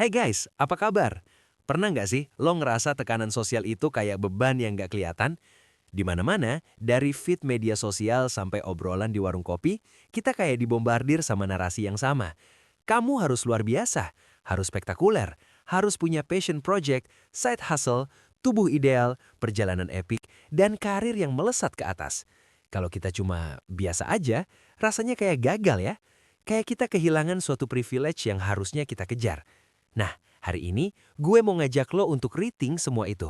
Hey guys, apa kabar? Pernah nggak sih lo ngerasa tekanan sosial itu kayak beban yang nggak kelihatan? Di mana-mana, dari feed media sosial sampai obrolan di warung kopi, kita kayak dibombardir sama narasi yang sama. Kamu harus luar biasa, harus spektakuler, harus punya passion project, side hustle, tubuh ideal, perjalanan epik, dan karir yang melesat ke atas. Kalau kita cuma biasa aja, rasanya kayak gagal ya. Kayak kita kehilangan suatu privilege yang harusnya kita kejar. Nah, hari ini gue mau ngajak lo untuk rating semua itu.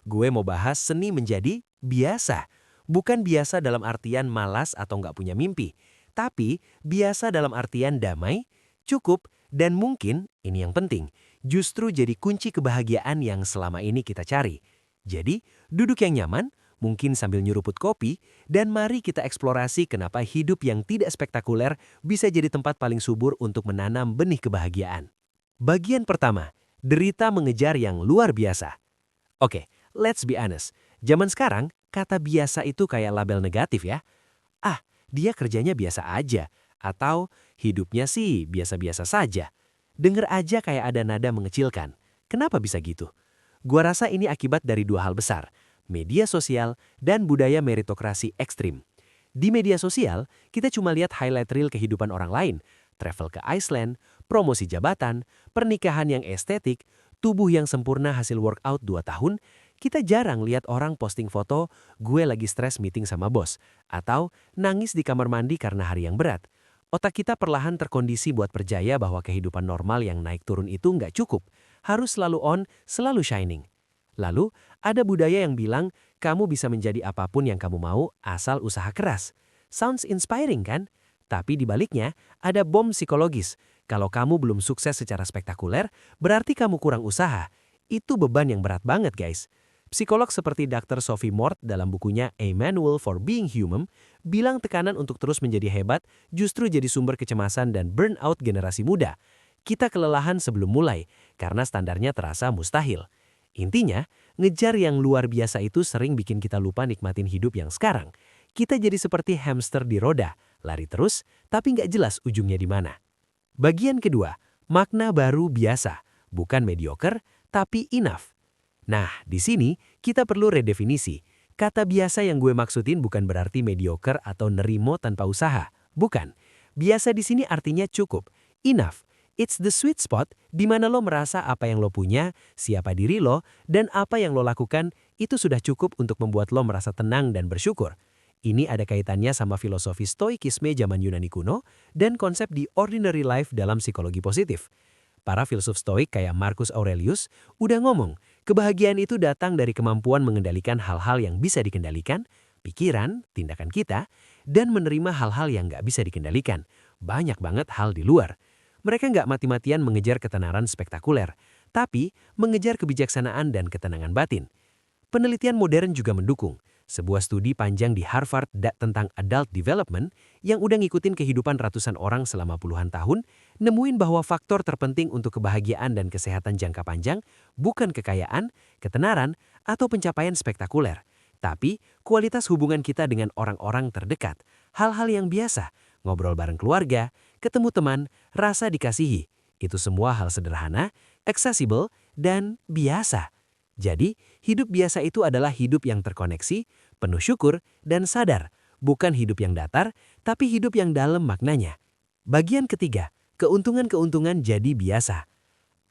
Gue mau bahas seni menjadi biasa. Bukan biasa dalam artian malas atau nggak punya mimpi. Tapi biasa dalam artian damai, cukup, dan mungkin, ini yang penting, justru jadi kunci kebahagiaan yang selama ini kita cari. Jadi, duduk yang nyaman, mungkin sambil nyuruput kopi, dan mari kita eksplorasi kenapa hidup yang tidak spektakuler bisa jadi tempat paling subur untuk menanam benih kebahagiaan. Bagian pertama, derita mengejar yang luar biasa. Oke, let's be honest. Zaman sekarang, kata biasa itu kayak label negatif ya. Ah, dia kerjanya biasa aja. Atau hidupnya sih biasa-biasa saja. Dengar aja kayak ada nada mengecilkan. Kenapa bisa gitu? Gua rasa ini akibat dari dua hal besar. Media sosial dan budaya meritokrasi ekstrim. Di media sosial, kita cuma lihat highlight reel kehidupan orang lain. Travel ke Iceland, promosi jabatan, pernikahan yang estetik, tubuh yang sempurna hasil workout 2 tahun, kita jarang lihat orang posting foto gue lagi stres meeting sama bos, atau nangis di kamar mandi karena hari yang berat. Otak kita perlahan terkondisi buat percaya bahwa kehidupan normal yang naik turun itu nggak cukup, harus selalu on, selalu shining. Lalu, ada budaya yang bilang kamu bisa menjadi apapun yang kamu mau asal usaha keras. Sounds inspiring kan? Tapi di baliknya, ada bom psikologis. Kalau kamu belum sukses secara spektakuler, berarti kamu kurang usaha. Itu beban yang berat banget guys. Psikolog seperti Dr. Sophie Mort dalam bukunya A Manual for Being Human, bilang tekanan untuk terus menjadi hebat justru jadi sumber kecemasan dan burnout generasi muda. Kita kelelahan sebelum mulai, karena standarnya terasa mustahil. Intinya, ngejar yang luar biasa itu sering bikin kita lupa nikmatin hidup yang sekarang. Kita jadi seperti hamster di roda, lari terus, tapi nggak jelas ujungnya di mana. Bagian kedua, makna baru biasa, bukan mediocre, tapi enough. Nah, di sini kita perlu redefinisi. Kata biasa yang gue maksudin bukan berarti mediocre atau nerimo tanpa usaha. Bukan. Biasa di sini artinya cukup, enough. It's the sweet spot di mana lo merasa apa yang lo punya, siapa diri lo, dan apa yang lo lakukan itu sudah cukup untuk membuat lo merasa tenang dan bersyukur. Ini ada kaitannya sama filosofi stoikisme zaman Yunani kuno dan konsep the ordinary life dalam psikologi positif. Para filsuf stoik kayak Marcus Aurelius udah ngomong, kebahagiaan itu datang dari kemampuan mengendalikan hal-hal yang bisa dikendalikan, pikiran, tindakan kita, dan menerima hal-hal yang nggak bisa dikendalikan. Banyak banget hal di luar. Mereka nggak mati-matian mengejar ketenaran spektakuler, tapi mengejar kebijaksanaan dan ketenangan batin. Penelitian modern juga mendukung. Sebuah studi panjang di Harvard tentang adult development yang udah ngikutin kehidupan ratusan orang selama puluhan tahun, nemuin bahwa faktor terpenting untuk kebahagiaan dan kesehatan jangka panjang bukan kekayaan, ketenaran, atau pencapaian spektakuler, tapi kualitas hubungan kita dengan orang-orang terdekat, hal-hal yang biasa, ngobrol bareng keluarga, ketemu teman, rasa dikasihi. Itu semua hal sederhana, accessible, dan biasa. Jadi, hidup biasa itu adalah hidup yang terkoneksi, penuh syukur, dan sadar. Bukan hidup yang datar, tapi hidup yang dalam maknanya. Bagian ketiga, keuntungan-keuntungan jadi biasa.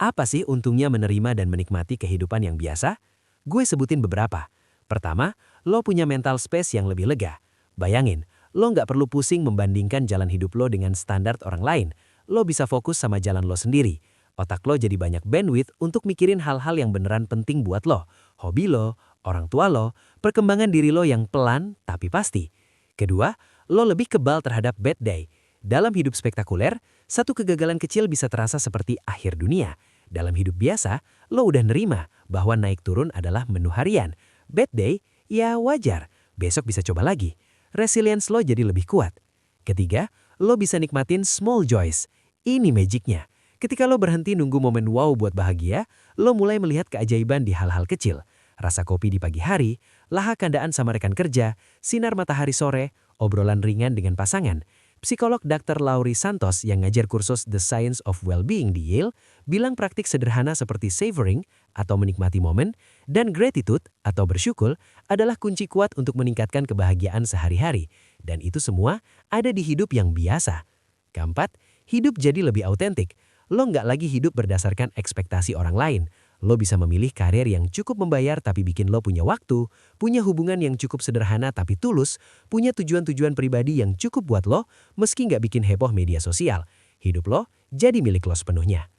Apa sih untungnya menerima dan menikmati kehidupan yang biasa? Gue sebutin beberapa. Pertama, lo punya mental space yang lebih lega. Bayangin, lo nggak perlu pusing membandingkan jalan hidup lo dengan standar orang lain. Lo bisa fokus sama jalan lo sendiri. Otak lo jadi banyak bandwidth untuk mikirin hal-hal yang beneran penting buat lo. Hobi lo, orang tua lo, perkembangan diri lo yang pelan tapi pasti. Kedua, lo lebih kebal terhadap bad day. Dalam hidup spektakuler, satu kegagalan kecil bisa terasa seperti akhir dunia. Dalam hidup biasa, lo udah nerima bahwa naik turun adalah menu harian. Bad day, ya wajar. Besok bisa coba lagi. Resilience lo jadi lebih kuat. Ketiga, lo bisa nikmatin small joys. Ini magicnya. Ketika lo berhenti nunggu momen wow buat bahagia, lo mulai melihat keajaiban di hal-hal kecil. Rasa kopi di pagi hari, lahap kandaan sama rekan kerja, sinar matahari sore, obrolan ringan dengan pasangan. Psikolog Dr. Laurie Santos yang ngajar kursus The Science of Well-Being di Yale bilang praktik sederhana seperti savoring atau menikmati momen dan gratitude atau bersyukur adalah kunci kuat untuk meningkatkan kebahagiaan sehari-hari. Dan itu semua ada di hidup yang biasa. Keempat, hidup jadi lebih autentik. Lo nggak lagi hidup berdasarkan ekspektasi orang lain. Lo bisa memilih karir yang cukup membayar tapi bikin lo punya waktu, punya hubungan yang cukup sederhana tapi tulus, punya tujuan-tujuan pribadi yang cukup buat lo meski nggak bikin heboh media sosial. Hidup lo jadi milik lo sepenuhnya.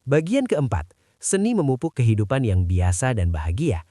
Bagian keempat, seni memupuk kehidupan yang biasa dan bahagia.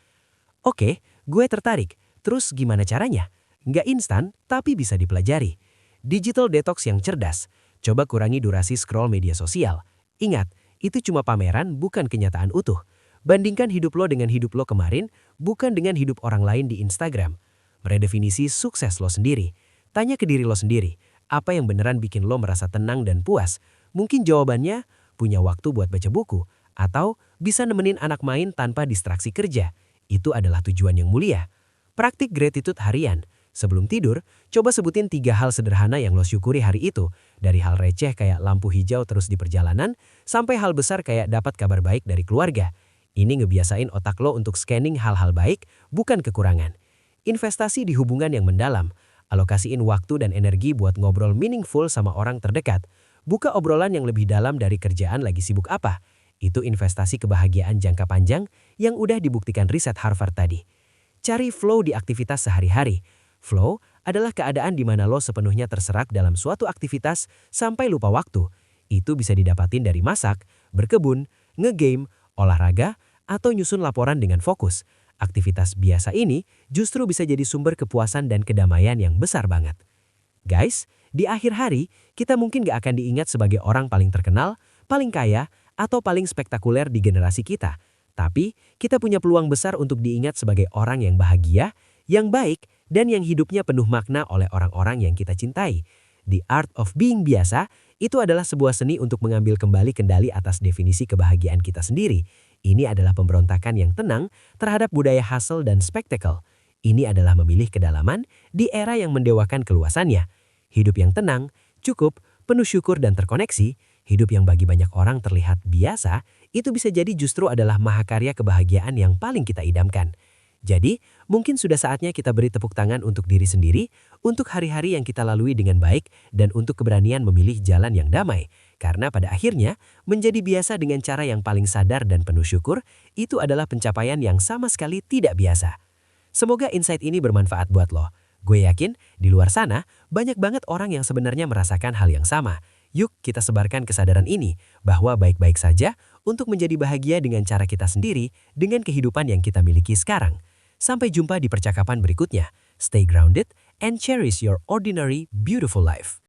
Oke, gue tertarik. Terus gimana caranya? Nggak instan, tapi bisa dipelajari. Digital detox yang cerdas. Coba kurangi durasi scroll media sosial. Ingat, itu cuma pameran, bukan kenyataan utuh. Bandingkan hidup lo dengan hidup lo kemarin, bukan dengan hidup orang lain di Instagram. Meredefinisi sukses lo sendiri. Tanya ke diri lo sendiri, apa yang beneran bikin lo merasa tenang dan puas? Mungkin jawabannya, punya waktu buat baca buku, atau bisa nemenin anak main tanpa distraksi kerja. Itu adalah tujuan yang mulia. Praktik gratitude harian. Sebelum tidur, coba sebutin 3 hal sederhana yang lo syukuri hari itu. Dari hal receh kayak lampu hijau terus di perjalanan, sampai hal besar kayak dapat kabar baik dari keluarga. Ini ngebiasain otak lo untuk scanning hal-hal baik, bukan kekurangan. Investasi di hubungan yang mendalam. Alokasiin waktu dan energi buat ngobrol meaningful sama orang terdekat. Buka obrolan yang lebih dalam dari kerjaan lagi sibuk apa. Itu investasi kebahagiaan jangka panjang yang udah dibuktikan riset Harvard tadi. Cari flow di aktivitas sehari-hari. Flow adalah keadaan di mana lo sepenuhnya terserap dalam suatu aktivitas sampai lupa waktu. Itu bisa didapatin dari masak, berkebun, ngegame, olahraga, atau nyusun laporan dengan fokus. Aktivitas biasa ini justru bisa jadi sumber kepuasan dan kedamaian yang besar banget. Guys, di akhir hari, kita mungkin gak akan diingat sebagai orang paling terkenal, paling kaya, atau paling spektakuler di generasi kita. Tapi, kita punya peluang besar untuk diingat sebagai orang yang bahagia, yang baik, dan yang hidupnya penuh makna oleh orang-orang yang kita cintai. The Art of Being Biasa itu adalah sebuah seni untuk mengambil kembali kendali atas definisi kebahagiaan kita sendiri. Ini adalah pemberontakan yang tenang terhadap budaya hustle dan spektakel. Ini adalah memilih kedalaman di era yang mendewakan keluasannya. Hidup yang tenang, cukup, penuh syukur dan terkoneksi, hidup yang bagi banyak orang terlihat biasa, itu bisa jadi justru adalah mahakarya kebahagiaan yang paling kita idamkan. Jadi, mungkin sudah saatnya kita beri tepuk tangan untuk diri sendiri, untuk hari-hari yang kita lalui dengan baik, dan untuk keberanian memilih jalan yang damai. Karena pada akhirnya, menjadi biasa dengan cara yang paling sadar dan penuh syukur, itu adalah pencapaian yang sama sekali tidak biasa. Semoga insight ini bermanfaat buat lo. Gue yakin, di luar sana, banyak banget orang yang sebenarnya merasakan hal yang sama. Yuk kita sebarkan kesadaran ini, bahwa baik-baik saja untuk menjadi bahagia dengan cara kita sendiri, dengan kehidupan yang kita miliki sekarang. Sampai jumpa di percakapan berikutnya. Stay grounded and cherish your ordinary, beautiful life.